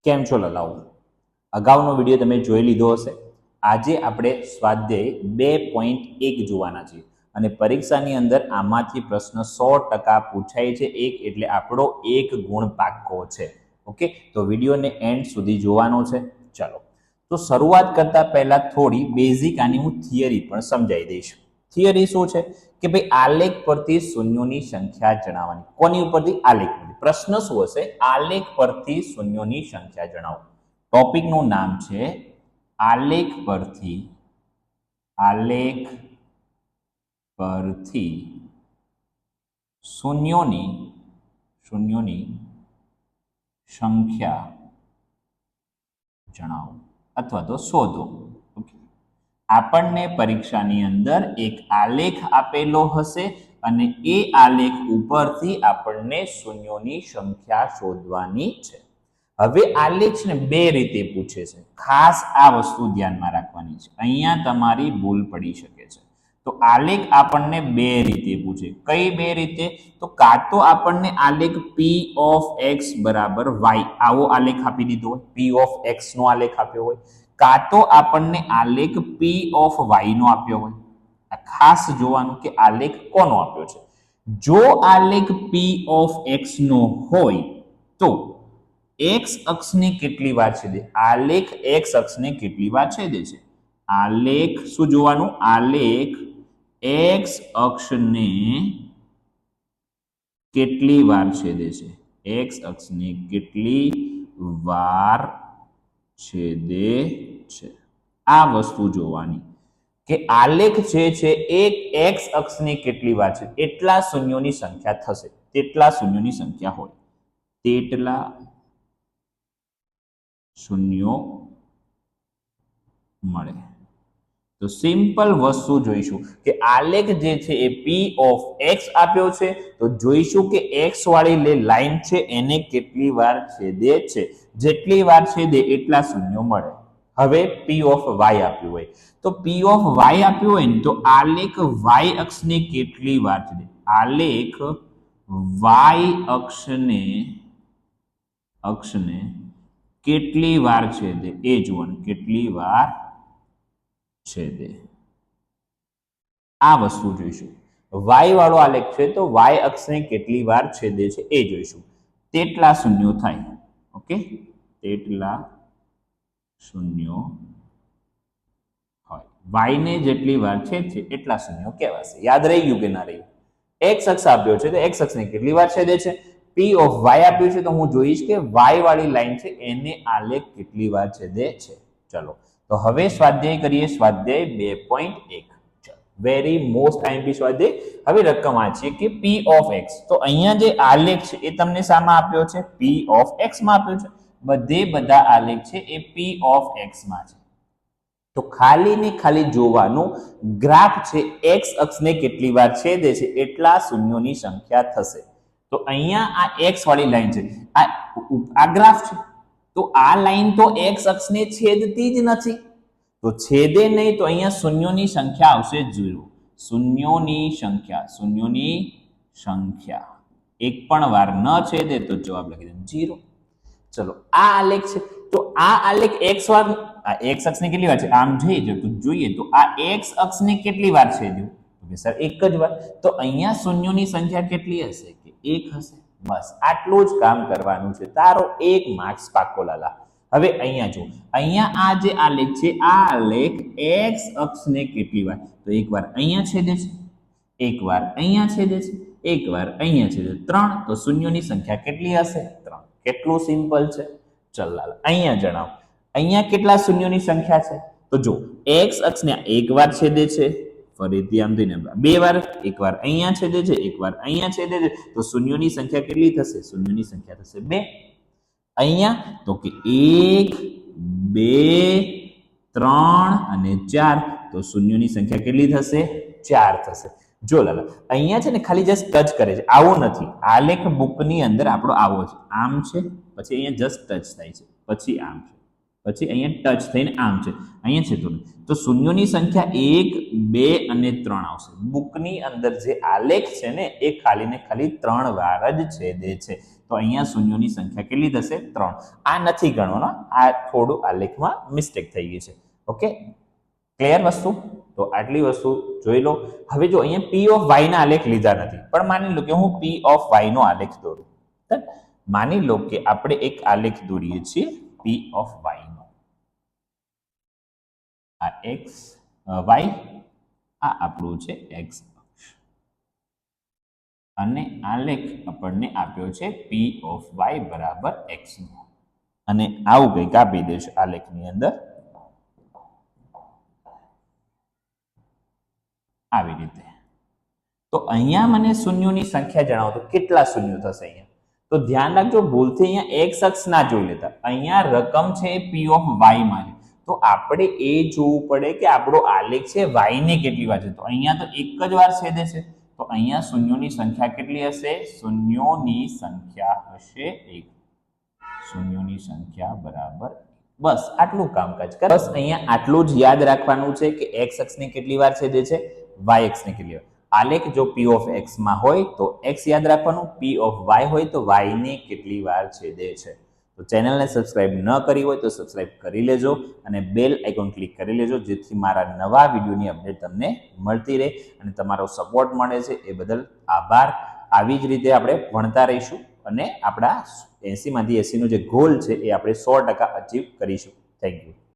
કેમ છો લલાઓ? અગાઉનો વિડીયો તમે જોઈ લીધો હશે. આજે આપણે સ્વાધ્યાય 2.1 જોવાના છીએ અને પરીક્ષાની અંદર આમાંથી પ્રશ્ન 100% પૂછાય છે. એક એટલે આપણો 1 ગુણ પાક્કો છે. ઓકે, તો વિડીયોને એન્ડ સુધી જોવાનો છે. ચલો, તો શરૂઆત કરતા પહેલા થોડી બેઝિક આની હું થિયરી પણ સમજાવી દઈશ. થિયરી શું છે કે ભાઈ આલેખ પરથી શૂન્યોની સંખ્યા જણાવવાની. કોની ઉપરથી? આલેખ પરથી. પ્રશ્ન શું હશે? આલેખ પરથી શૂન્યોની સંખ્યા જણાવો. ટોપિકનું નામ છે આલેખ પરથી શૂન્યોની સંખ્યા જણાવો અથવા તો શોધો. ઓકે, આપણને પરીક્ષાની અંદર એક આલેખ આપેલો હશે અને એ આલેખ ઉપરથી આપણને શૂન્યોની સંખ્યા શોધવાની છે. હવે આલેખ ને બે રીતે પૂછે છે. ખાસ આ વસ્તુ ધ્યાનમાં રાખવાની છે, અહીંયા તમારી ભૂલ પડી શકે છે. તો આલેખ આપણને બે રીતે પૂછે. કઈ બે રીતે? તો કાં તો આપણને આલેખ p of x બરાબર y આવો આલેખ આપી દીધો હોય, p of x નો આલેખ આપ્યો હોય, કાં તો આપણને આલેખ p of y નો આપ્યો હોય. આ ખાસ જોવાનું કે આલેખ કોનો આપ્યો છે. જો આલેખ p of x નો હોય તો x અક્ષને કેટલી વાર છેદે? આલેખ x અક્ષને કેટલી વાર છેદે છે? આલેખ શું જોવાનું? આલેખ x અક્ષને કેટલી વાર છેદે છે? x અક્ષને કેટલી વાર છેદે છે, આ વસ્તુ જોવાની કે આલેખ જે છે એક x અક્ષને કેટલી વાર છે, એટલા શૂન્યોની સંખ્યા થશે. તેટલા શૂન્યોની સંખ્યા હોય તેટલા શૂન્યો મળે. તો સિમ્પલ વસ્તુ જોઈશું કે આલેખ જે છે એ p of x આપ્યો છે, તો જોઈશું કે x વાળી લાઈન છે એને કેટલી વાર છેદે છે. જેટલી વાર છેદે એટલા શૂન્યો મળે. હવે p of y આપ્યું હોય તો p of y આપ્યું હોય ને તો આલેખ y અક્ષને કેટલી વાર છેદે? આલેખ y અક્ષને કેટલી વાર છેદે એ જોવાનું. કેટલી વાર છેદે આ વસ્તુ જોઈશું. y વાળો આલેખ છે તો y અક્ષને કેટલી વાર છેદે છે એ જોઈશું. તેટલા શૂન્યો થાય. ઓકે, તેટલા શૂન્યો હોય. y ને જેટલી વાર છેદશે એટલા શૂન્યો કહેવાશે. યાદ રહી ગયું કે ના રહ્યું? x અક્ષ આપ્યો છે તો x અક્ષને કેટલી વાર છેદે છે? p of y આપ્યું છે તો હું જોઈશ કે y વાળી લાઈન છે એને આલેખ કેટલી વાર છેદે છે. ચલો, તો હવે સ્વાધ્યાય કરીએ. સ્વાધ્યાય 2.1. વેરી મોસ્ટ આઈએમપી સ્વાધ્યાય. હવે રકમ વાંચીએ કે p of x. તો અહીંયા જે આલેખ છે એ તમને શામાં આપ્યો છે? p of x માં આપ્યો છે. બધા આલેખ છે એ p of x માં છે. તો ખાલી ને ખાલી જોવાનું ગ્રાફ છે x અક્ષને કેટલી વાર છેદે છે એટલા શૂન્યોની સંખ્યા થશે. તો અહીંયા આ x વાળી લાઈન છે, આ ગ્રાફ છે. તો આ લાઈન તો x અક્ષને છેદતી જ નથી, તો છેદે નહીં તો અહીંયા શૂન્યોની સંખ્યા આવશે 0. શૂન્યોની સંખ્યા એક પણ વાર ન છેદે તો જવાબ લખી દો 0. ચલો, આ આલેખ છે તો આ આલેખ x વાર x અક્ષને કેટલી વાર છે? આમ જોઈએ તો આ x અક્ષને કેટલી વાર છેદ્યું? તો સર એક જ વાર. તો અહીંયા શૂન્યોની સંખ્યા કેટલી હશે? કે 1 હશે. બસ આટલું જ કામ કરવાનું છે. તારો 1 માર્ક્સ પાક્કો લાલા. હવે અહીંયા જો, અહીંયા આ જે આલેખ છે આ આલેખ x અક્ષને કેટલી વાર? તો એક વાર અહીંયા છેદે છે, એક વાર અહીંયા છેદે છે, એક વાર અહીંયા છેદે 3. તો શૂન્યોની સંખ્યા કેટલી હશે? 3. કેટલું સિમ્પલ છે. ચલ લાલા, અહીંયા જણાવો અહીંયા કેટલા શૂન્યોની સંખ્યા છે? તો જો x અક્ષને એક વાર છેદે છે, ફરીથી આમ થઈને બે વાર, એક વાર અહીંયા છેદે છે, એક વાર અહીંયા છેદે છે. તો શૂન્યોની સંખ્યા કેટલી થશે? શૂન્યોની સંખ્યા થશે 2. અહીંયા તો કે 1 2 3 અને 4. તો શૂન્યોની સંખ્યા કેટલી થશે? 4 થશે. જો લાલા, અહીંયા છે ને ખાલી જસ્ટ ટચ કરે છે, આવું નથી. આલેખ બુકની અંદર આપણો આવો છે, આમ છે, પછી અહીંયા જસ્ટ ટચ થાય છે, પછી આમ છે, પછી અહીંયા ટચ થઈને આમ છે, અહીંયા છે તો શૂન્યોની સંખ્યા 1 2 અને 3 આવશે. બુકની અંદર જે આલેખ છે ને એ ખાલી ને ખાલી 3 વાર જ છેદે છે. તો તો અહીંયા શૂન્યોની સંખ્યા કેટલી થશે 3. આ નથી ગણવાનો, આ થોડું આલેખમાં મિસ્ટેક થઈ ગઈ છે. ઓકે, ક્લિયર વસ્તુ? તો આટલી વસ્તુ જોઈ લો. હવે જો અહીંયા પી ઓફ વાય ના આલેખ લીધા નથી, પણ માની લો કે હું પી ઓફ વાય નો આલેખ દોરું. માની લો કે આપણે એક આલેખ દોરીએ છીએ પી ઓફ વાય નો. આ એક્સ વાય, આ આપણું છે એક્સ અક્ષ, અને આલેખ આપણને આપ્યો છે પી ઓફ વાય બરાબર એક્સ નો. અને આવું કંઈક આપી દેશે આલેખની અંદર આવી રીતે. તો અહીંયા મને શૂન્યોની સંખ્યા જણાવો તો કેટલા શૂન્યો થશે અહીંયા? તો ધ્યાન રાખજો, ભૂલથી અહીંયા એક્સ અક્ષ ના જોઈ લેતા. અહીંયા રકમ છે પી ઓફ વાય માં છે, તો આપણે એ જોવું પડે કે આપણો આલેખ છે વાય ને કેટલી વાર છે. તો અહીંયા તો એક જ વાર છેદે છે, તો અહીંયા શૂન્યોની સંખ્યા કેટલી હશે? શૂન્યોની સંખ્યા હશે 1. શૂન્યોની સંખ્યા બરાબર, બસ આટલું કામકાજ કર. બસ અહીંયા આટલું જ યાદ રાખવાનું છે કે એક્સ અક્ષને કેટલી વાર છેદે છે, વાય અક્ષને કેટલી વાર. આલેખ જો પી ઓફ એક્સ માં હોય તો એક્સ યાદ રાખવાનું, પી ઓફ વાય હોય તો વાય ને કેટલી વાર છેદે છે. તો ચેનલને સબસ્ક્રાઇબ ન કરી હોય તો સબસ્ક્રાઇબ કરી લેજો અને બેલ આઇકોન ક્લિક કરી લેજો, જેથી મારા નવા વિડીયોની અપડેટ તમને મળતી રહે અને તમારો સપોર્ટ મળે છે એ બદલ આભાર. આવી જ રીતે આપણે ભણતા રહીશું અને આપણા 80 માંથી 80 નો જે ગોલ છે એ આપણે 100% અચીવ કરીશું. Thank you.